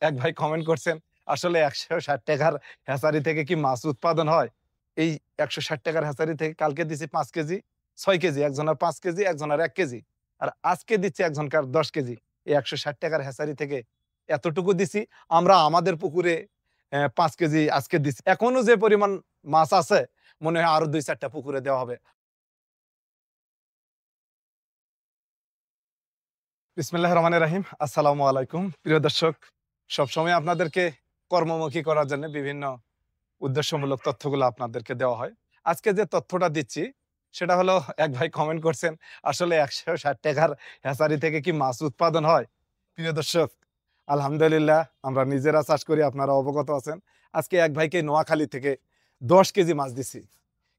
এক ভাই কমেন্ট করছেন, আসলে ১৬০ টাকার হ্যাচারি থেকে কি মাছ উৎপাদন হয়? এই ১৬০ টাকার হ্যাচারি থেকে কালকে দিছি ৫ কেজি, ৬ কেজি, একজনের ৫ কেজি, একজনের ১ কেজি। আর আজকে দিচ্ছি একজনকার ১০ কেজি। এই ১৬০ টাকার হ্যাচারি থেকে এতটুকু দিছি। আমরা আমাদের পুকুরে ৫ কেজি আজকে দিছি। এখনো যে পরিমাণ মাছ আছে, মনে হয় আরো ২-৪ টা পুকুরে দেওয়া হবে। বিসমিল্লাহির রহমানির রহিম। আসসালামু আলাইকুম। প্রিয় দর্শক, সবসময় আপনাদেরকে কর্মমুখী করার জন্য বিভিন্ন উদ্দেশ্যমূলক তথ্যগুলো আপনাদেরকে দেওয়া হয়। আজকে যে তথ্যটা দিচ্ছি সেটা হলো, এক ভাই কমেন্ট করছেন, আসলে ১৬০ টাকার হ্যাচারি থেকে কি মাছ উৎপাদন হয়? প্রিয় দর্শক, আলহামদুলিল্লাহ আমরা নিজেরা চাষ করি, আপনারা অবগত আছেন। আজকে এক ভাইকে নোয়াখালী থেকে ১০ কেজি মাছ দিছি।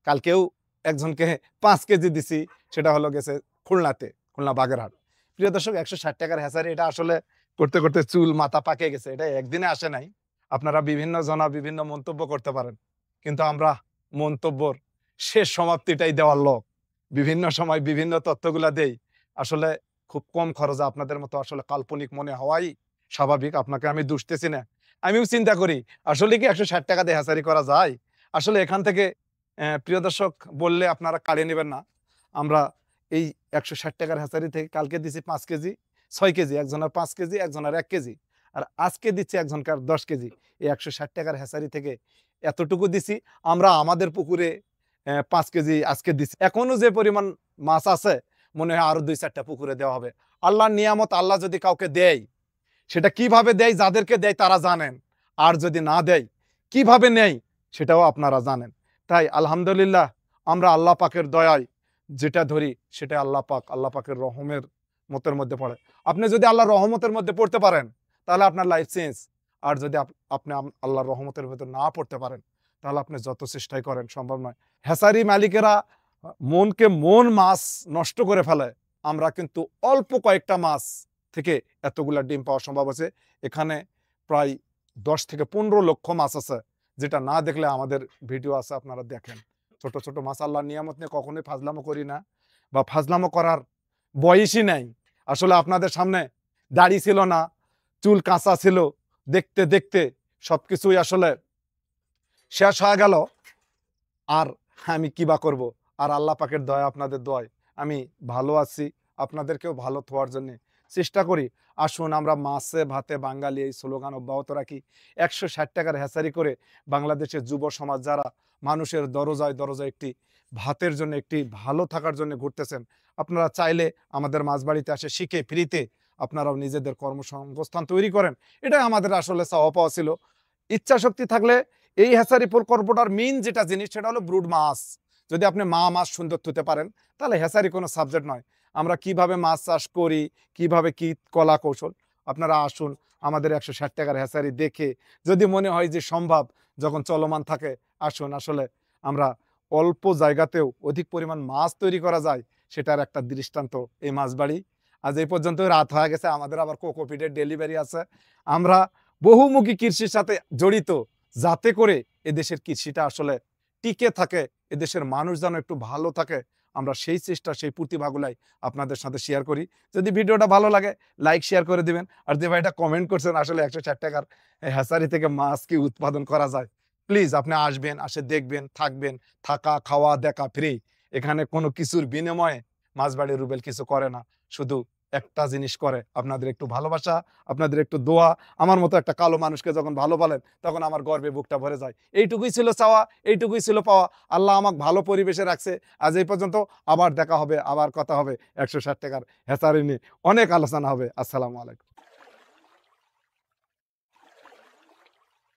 কালকেও একজনকে ৫ কেজি দিছি, সেটা হলো গেছে খুলনাতে, খুলনা বাগেরহাট। প্রিয় দর্শক, ১৬০ টাকার হ্যাচারি এটা আসলে করতে, করতে চুল মাথা পাকে গেছে। এটা একদিনে আসে নাই। আপনারা বিভিন্ন জনা বিভিন্ন মন্তব্য করতে পারেন। কিন্তু আমরা মন্তব্যর শেষ সমাপ্তিটাই দেওয়ার লোক। বিভিন্ন সময় বিভিন্ন তথ্যগুলা দেই। আসলে খুব কম খরচে আপনাদের মতো আসলে কাল্পনিক মনে হওয়াই স্বাভাবিক। আপনাকে আমি দুষতেছি না। আমিও চিন্তা করি, আসলে কি ১৬০ টাকা দিয়ে হ্যাচারি করা যায়? আসলে এখান থেকে প্রিয় দর্শক, বললে আপনারা কাড়িয়ে নিবেন না। আমরা এই ১৬০ টাকার হ্যাচারি থেকে কালকে দিছি ৫ কেজি, ৬ কেজি, একজনের ৫ কেজি, একজনের ১ কেজি। আর আজকে দিচ্ছি একজনকার ১০ কেজি। এই ১৬০ টাকার হ্যাচারি থেকে এতটুকু দিছি। আমরা আমাদের পুকুরে ৫ কেজি আজকে দিছি। এখনো যে পরিমাণ মাছ আছে, মনে হয় আরো ২-৪ টা পুকুরে দেওয়া হবে। আল্লাহর নিয়ামত, আল্লাহ যদি কাউকে দেয়, সেটা কিভাবে দেয়, যাদেরকে দেয় তারা জানেন। আর যদি না দেয়, কিভাবে নেয় সেটাও আপনারা জানেন। তাই আলহামদুলিল্লাহ, আমরা আল্লাহ পাকের দয়ায় যেটা ধরি সেটা আল্লাহ পাক, আল্লাহ পাকের রহমের মতের মধ্যে পড়ে। আপনি যদি আল্লাহর রহমতের মধ্যে পড়তে পারেন, তাহলে আপনার লাইফ চেঞ্জ। আর যদি আপনি আল্লাহর রহমতের ভেতর না পড়তে পারেন, তাহলে আপনি যত চেষ্টাই করেন সম্ভব নয়। হ্যাচারি মালিকেরা মনকে মন মাছ নষ্ট করে ফেলে। আমরা কিন্তু অল্প কয়েকটা মাছ থেকে এতগুলা ডিম পাওয়া সম্ভব আছে। এখানে প্রায় ১০ থেকে ১৫ লক্ষ মাছ আছে, যেটা না দেখলে আমাদের ভিডিও আছে, আপনারা দেখেন। ছোট, ছোট মাছ, আল্লাহর নিয়ামত নিয়ে কখনোই ফাজলামো করি না, বা ফাজলামো করার বয়সই নাই। আসলে আপনাদের সামনে দাড়ি ছিল না, চুল কাঁচা ছিল। দেখতে, দেখতে সবকিছুই আসলে শেষ হয়ে গেল। আর আমি কি বা করব? আর আল্লাহ পাকের দয়া, আপনাদের দোয়ায় আমি ভালো আছি। আপনাদেরকেও ভালো থাকার জন্যে চেষ্টা করি। আসুন আমরা মাছে ভাতে বাঙালি এই স্লোগান অব্যাহত রাখি। ১৬০ টাকার হ্যাচারি করে বাংলাদেশের যুব সমাজ যারা মানুষের দরজায়, দরজায় একটি ভাতের জন্য, একটি ভালো থাকার জন্য ঘুরতেছেন, আপনারা চাইলে আমাদের মাঝবাড়িতে আসে শিখে ফ্রিতে আপনারাও নিজেদের কর্মসংস্থান তৈরি করেন। এটাই আমাদের আসলে চাওয়া পাওয়া ছিল। ইচ্ছাশক্তি থাকলে এই হ্যাচারি প্রকল্পটার মেইন যেটা জিনিস, সেটা হলো ব্রুড মাছ। যদি আপনি মা মাছ সুন্দর থুতে পারেন, তাহলে হ্যাচারি কোনো সাবজেক্ট নয়। আমরা কিভাবে মাছ চাষ করি, কিভাবে কি কলা কৌশল, আপনারা আসুন আমাদের ১৬০ টাকার হ্যাচারি দেখে যদি মনে হয় যে সম্ভব, যখন চলমান থাকে, আসুন। আসলে আমরা অল্প জায়গাতেও অধিক পরিমাণ মাছ তৈরি করা যায়, সেটার একটা দৃষ্টান্ত এই মাছবাড়ি। আজ এই পর্যন্ত রাত হয়ে গেছে, আমাদের আবার কোকোপিটের ডেলিভারি আছে। আমরা বহুমুখী কৃষির সাথে জড়িত, যাতে করে এদেশের কৃষিটা আসলে টিকে থাকে, এদেশের মানুষ যেন একটু ভালো থাকে। আমরা সেই চেষ্টা, সেই প্রতিভাগুলাই আপনাদের সাথে শেয়ার করি। যদি ভিডিওটা ভালো লাগে, লাইক শেয়ার করে দিবেন। আর যে ভাইটা কমেন্ট করছেন, আসলে ১৬০ টাকার হ্যাচারি থেকে মাছ কি উৎপাদন করা যায়, প্লিজ আপনি আসবেন, আসে দেখবেন, থাকবেন। থাকা, খাওয়া, দেখা ফ্রি। এখানে কোনো কিছুর বিনিময়ে মাছবাড়ি রুবেল কিছু করে না। শুধু একটা জিনিস করে, আপনাদের একটু ভালোবাসা, আপনাদের একটু দোয়া। আমার মতো একটা কালো মানুষকে যখন ভালো বলেন, তখন আমার গর্বে বুকটা ভরে যায়। এইটুকুই ছিল চাওয়া, এইটুকুই ছিল পাওয়া। আল্লাহ আমাকে ভালো পরিবেশে রাখছে। আজ এই পর্যন্ত। আবার দেখা হবে, আবার কথা হবে ১৬০ টাকার হ্যাচারি নিয়ে অনেক আলোচনা হবে। আসসালামু আলাইকুম।